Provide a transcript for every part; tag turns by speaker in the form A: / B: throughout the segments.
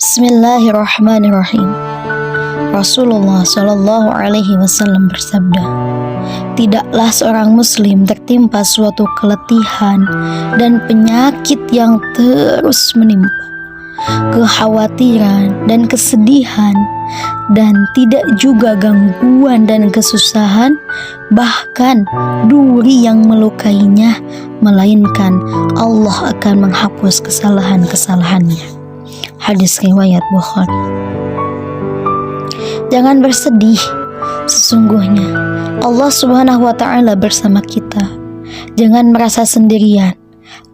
A: Bismillahirrahmanirrahim. Rasulullah Shallallahu Alaihi Wasallam bersabda, tidaklah seorang muslim tertimpa suatu keletihan dan penyakit yang terus menimpa, kekhawatiran dan kesedihan, dan tidak juga gangguan dan kesusahan, bahkan duri yang melukainya, melainkan Allah akan menghapus kesalahan-kesalahannya. Hadis riwayat Bukhari. Jangan bersedih, sesungguhnya Allah Subhanahu wa Ta'ala bersama kita. Jangan merasa sendirian,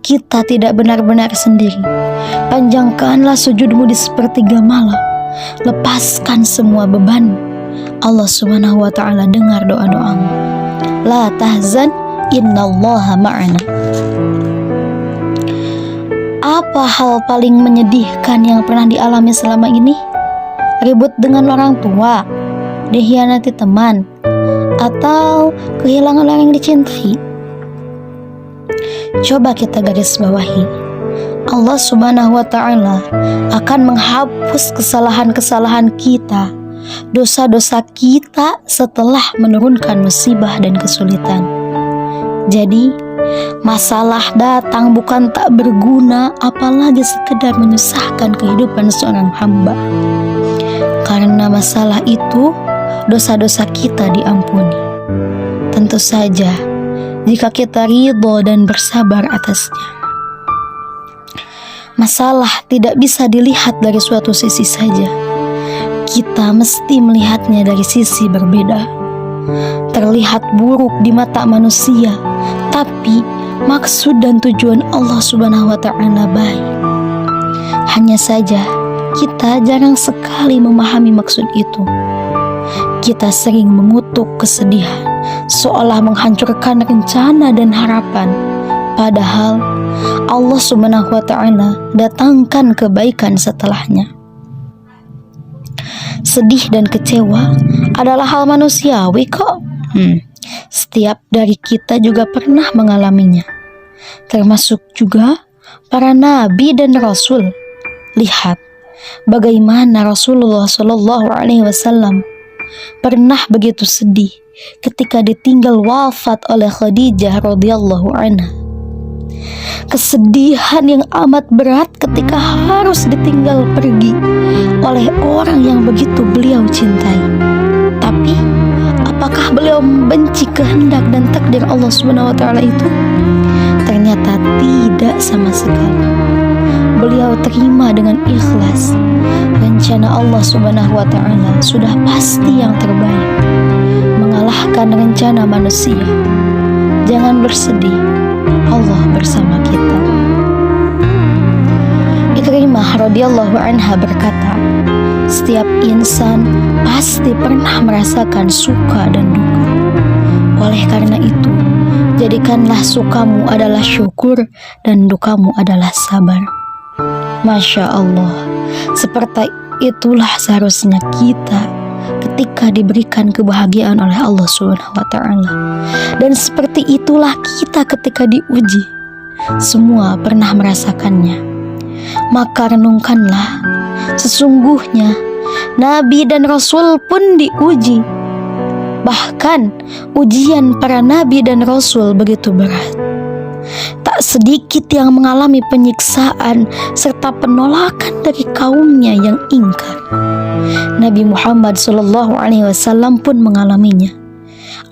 A: kita tidak benar-benar sendiri. Panjangkanlah sujudmu di sepertiga malam, lepaskan semua beban. Allah Subhanahu wa Ta'ala dengar doa-doamu. La tahzan, innallaha ma'ana. Apa hal paling menyedihkan yang pernah dialami selama ini? Ribut dengan orang tua, dikhianati teman, atau kehilangan orang yang dicintai? Coba kita garis bawahi, Allah Subhanahu wa Ta'ala akan menghapus kesalahan-kesalahan kita, dosa-dosa kita setelah menurunkan musibah dan kesulitan. Jadi, masalah datang bukan tak berguna, apalagi sekedar menyusahkan kehidupan seorang hamba. Karena masalah itu, dosa-dosa kita diampuni. Tentu saja, jika kita ridho dan bersabar atasnya. Masalah tidak bisa dilihat dari suatu sisi saja. Kita mesti melihatnya dari sisi berbeda. Terlihat buruk di mata manusia, tapi maksud dan tujuan Allah Subhanahu wa Ta'ala baik. Hanya saja kita jarang sekali memahami maksud itu. Kita sering mengutuk kesedihan, seolah menghancurkan rencana dan harapan. Padahal Allah Subhanahu wa Ta'ala datangkan kebaikan setelahnya. Sedih dan kecewa adalah hal manusiawi kok. Setiap dari kita juga pernah mengalaminya, termasuk juga para nabi dan rasul. Lihat bagaimana Rasulullah Shallallahu Alaihi Wasallam pernah begitu sedih ketika ditinggal wafat oleh Khadijah radhiyallahu anha. Kesedihan yang amat berat ketika harus ditinggal pergi oleh orang yang begitu beliau cintai. Tapi apakah beliau membenci kehendak dan takdir Allah Subhanahu wa Ta'ala itu? Ternyata tidak sama sekali. Beliau terima dengan ikhlas. Rencana Allah Subhanahu wa Ta'ala sudah pasti yang terbaik, mengalahkan rencana manusia. Jangan bersedih, Allah bersama kita. Ikrimah radhiyallahu anha berkata, setiap insan pasti pernah merasakan suka dan duka. Oleh karena itu, jadikanlah sukamu adalah syukur dan dukamu adalah sabar. Masya Allah, seperti itulah seharusnya kita ketika diberikan kebahagiaan oleh Allah Subhanahu wa Ta'ala. Dan seperti itulah kita ketika diuji. Semua pernah merasakannya. Maka renungkanlah, sesungguhnya Nabi dan Rasul pun diuji. Bahkan ujian para Nabi dan Rasul begitu berat. Tak sedikit yang mengalami penyiksaan serta penolakan dari kaumnya yang ingkar. Nabi Muhammad Sallallahu Alaihi Wasallam pun mengalaminya.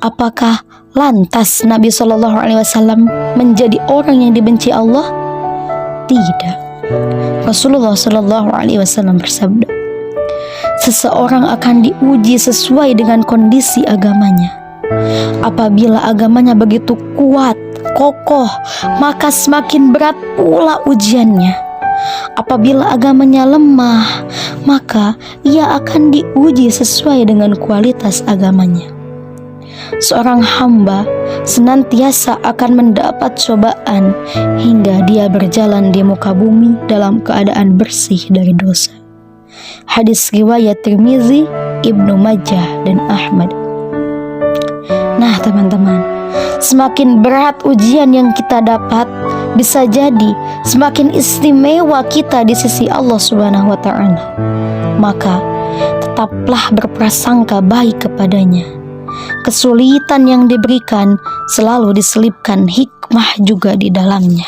A: Apakah lantas Nabi Sallallahu Alaihi Wasallam menjadi orang yang dibenci Allah? Tidak. Rasulullah Sallallahu Alaihi Wasallam bersabda, seseorang akan diuji sesuai dengan kondisi agamanya. Apabila agamanya begitu kuat, kokoh, maka semakin berat pula ujiannya. Apabila agamanya lemah, maka ia akan diuji sesuai dengan kualitas agamanya. Seorang hamba senantiasa akan mendapat cobaan hingga dia berjalan di muka bumi dalam keadaan bersih dari dosa. Hadis riwayat Tirmizi, Ibnu Majah, dan Ahmad. Nah teman-teman, semakin berat ujian yang kita dapat, bisa jadi semakin istimewa kita di sisi Allah Subhanahu wa Ta'ala. Maka tetaplah berprasangka baik kepadanya. Kesulitan yang diberikan selalu diselipkan hikmah juga di dalamnya.